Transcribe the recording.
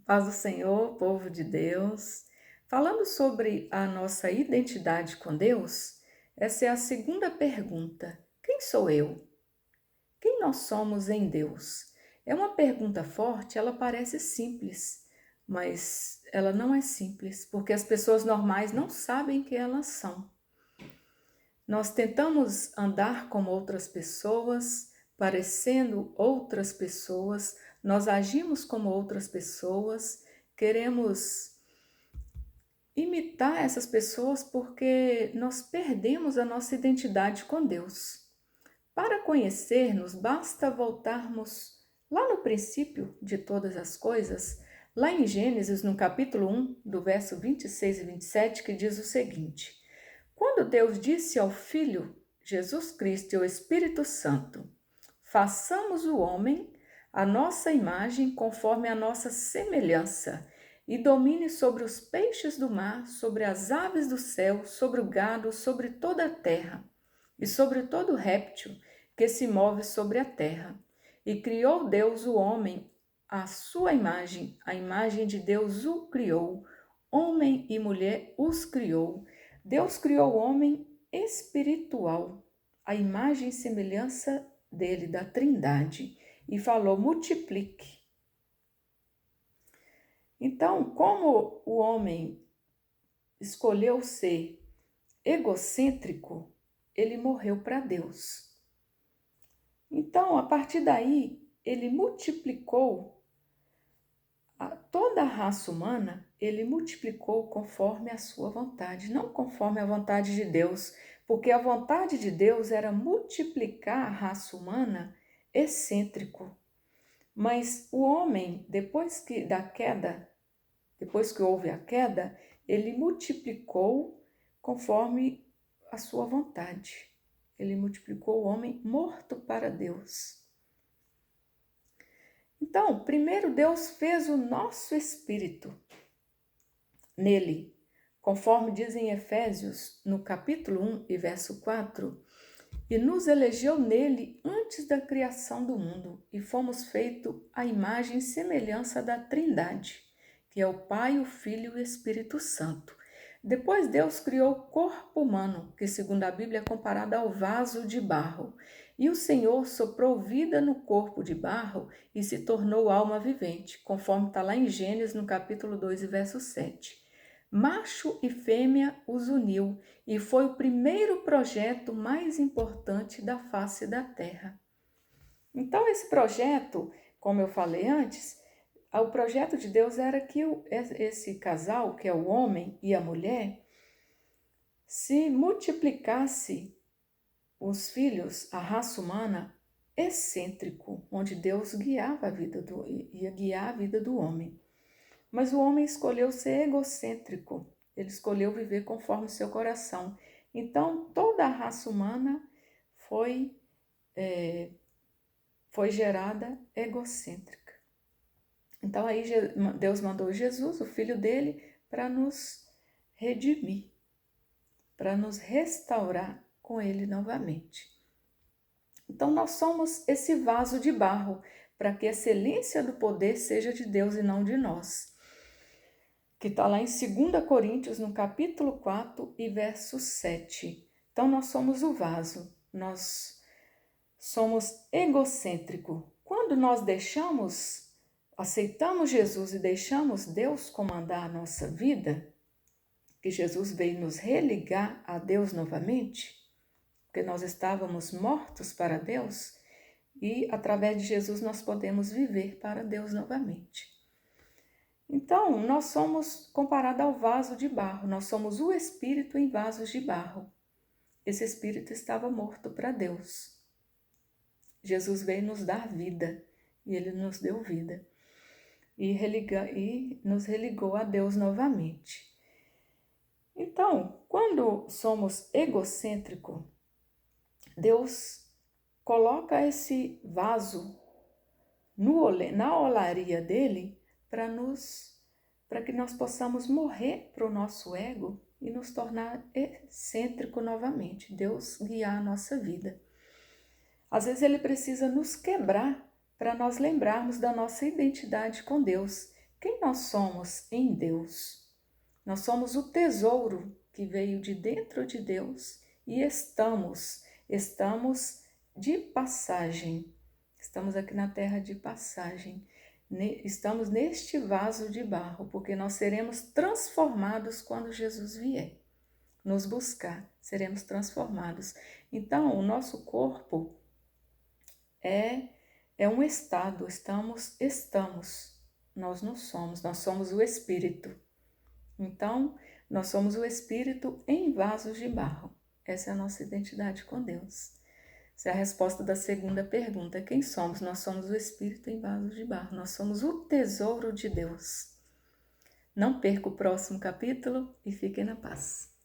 Paz do Senhor, povo de Deus. Falando sobre a nossa identidade com Deus, essa é a segunda pergunta. Quem sou eu? Quem nós somos em Deus? É uma pergunta forte, ela parece simples, mas ela não é simples, porque as pessoas normais não sabem quem elas são. Nós tentamos andar como outras pessoas, parecendo outras pessoas, nós agimos como outras pessoas, queremos imitar essas pessoas porque nós perdemos a nossa identidade com Deus. Para conhecer-nos, basta voltarmos lá no princípio de todas as coisas, lá em Gênesis, no capítulo 1, do verso 26 e 27, que diz o seguinte: Quando Deus disse ao Filho, Jesus Cristo e ao Espírito Santo, façamos o homem a nossa imagem conforme a nossa semelhança, e domine sobre os peixes do mar, sobre as aves do céu, sobre o gado, sobre toda a terra, e sobre todo réptil que se move sobre a terra. E criou Deus o homem à sua imagem, a imagem de Deus o criou, homem e mulher os criou. Deus criou o homem espiritual, a imagem e semelhança dele, da Trindade, e falou: multiplique. Então, como o homem escolheu ser egocêntrico, ele morreu para Deus. Então, a partir daí, ele multiplicou toda a raça humana, ele multiplicou conforme a sua vontade, não conforme a vontade de Deus, porque a vontade de Deus era multiplicar a raça humana excêntrico. Mas o homem, depois que houve a queda, ele multiplicou conforme a sua vontade. Ele multiplicou o homem morto para Deus. Então, primeiro Deus fez o nosso espírito nele, conforme diz em Efésios, no capítulo 1 e verso 4, e nos elegeu nele antes da criação do mundo, e fomos feitos à imagem e semelhança da Trindade, que é o Pai, o Filho e o Espírito Santo. Depois Deus criou o corpo humano, que segundo a Bíblia é comparado ao vaso de barro. E o Senhor soprou vida no corpo de barro e se tornou alma vivente, conforme está lá em Gênesis, no capítulo 2 e verso 7. Macho e fêmea os uniu, e foi o primeiro projeto mais importante da face da terra. Então, esse projeto, como eu falei antes, o projeto de Deus era que esse casal, que é o homem e a mulher, se multiplicasse os filhos, a raça humana, excêntrico, onde Deus ia guiar a vida do homem. Mas o homem escolheu ser egocêntrico, ele escolheu viver conforme o seu coração. Então, toda a raça humana foi gerada egocêntrica. Então, aí Deus mandou Jesus, o filho dele, para nos redimir, para nos restaurar com ele novamente. Então, nós somos esse vaso de barro, para que a excelência do poder seja de Deus e não de nós. Que está lá em 2 Coríntios, no capítulo 4 e verso 7. Então, nós somos o vaso, nós somos egocêntricos. Quando nós aceitamos Jesus e deixamos Deus comandar a nossa vida, que Jesus veio nos religar a Deus novamente, porque nós estávamos mortos para Deus, e através de Jesus nós podemos viver para Deus novamente. Então, nós somos comparados ao vaso de barro, nós somos o Espírito em vasos de barro. Esse Espírito estava morto para Deus. Jesus veio nos dar vida, e Ele nos deu vida, e nos religou a Deus novamente. Então, quando somos egocêntricos, Deus coloca esse vaso na olaria dele para que nós possamos morrer para o nosso ego e nos tornar excêntrico novamente. Deus guiar a nossa vida. Às vezes ele precisa nos quebrar para nós lembrarmos da nossa identidade com Deus, Quem nós somos em Deus? Nós somos o tesouro que veio de dentro de Deus e estamos de passagem. Estamos aqui na terra de passagem. Estamos neste vaso de barro, porque nós seremos transformados quando Jesus vier nos buscar, seremos transformados. Então, o nosso corpo é um estado, estamos, nós não somos, nós somos o Espírito. Então, nós somos o Espírito em vasos de barro. Essa é a nossa identidade com Deus. Essa é a resposta da segunda pergunta. Quem somos? Nós somos o Espírito em vasos de barro. Nós somos o tesouro de Deus. Não perca o próximo capítulo e fiquem na paz.